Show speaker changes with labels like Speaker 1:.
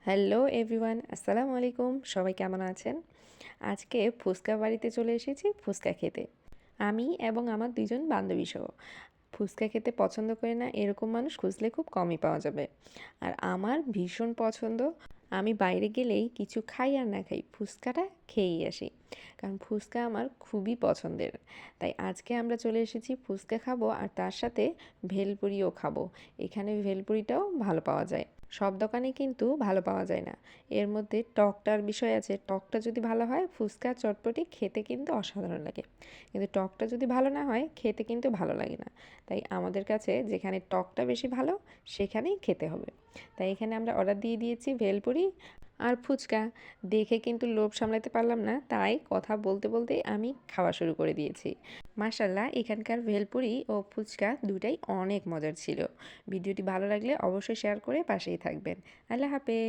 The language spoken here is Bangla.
Speaker 1: হ্যালো এভরিওয়ান, আসসালামু আলাইকুম। সবাই কেমন আছেন? আজকে ফুচকা বাড়িতে চলে এসেছি ফুচকা খেতে। আমি এবং আমার ২ জন বান্ধবীসহ। ফুচকা খেতে পছন্দ করে না এরকম মানুষ খুঁজলে খুব কমই পাওয়া যাবে। আর আমার ভীষণ পছন্দ। আমি বাইরে গেলেই কিছু খাই আর না খাই ফুচকাটা খেয়েই আসি। কারণ ফুচকা আমার খুবই পছন্দের। তাই আজকে আমরা চলে এসেছি ফুচকা খাবো আর তার সাথে ভেলপুরিও খাবো। এখানে ভেলপুরিটাও ভালো পাওয়া যায়। সব দোকানে কিন্তু ভালো পাওয়া যায় না। এর মধ্যে টকটার বিষয় আছে। টকটা যদি ভালো হয় ফুচকা চটপটি খেতে কিন্তু অসাধারণ লাগে। কিন্তু টকটা যদি ভালো না হয় খেতে কিন্তু ভালো লাগে না। তাই আমাদের কাছে যেখানে টকটা বেশি ভালো সেখানেই খেতে হবে। তাই এখানে আমরা অর্ডার দিয়ে দিয়েছি ভেলপুরি আর ফুচকা। দেখে কিন্তু লোভ সামলাতে পারলাম না, তাই কথা বলতে বলতেই আমি খাওয়া শুরু করে দিয়েছি। মাশাল্লাহ, এখানকার ভেলপুরি ও ফুচকা দুটাই অনেক মজার ছিল। ভিডিওটি ভালো লাগলে অবশ্যই শেয়ার করে পাশেই থাকবেন। আল্লাহ হাফেজ।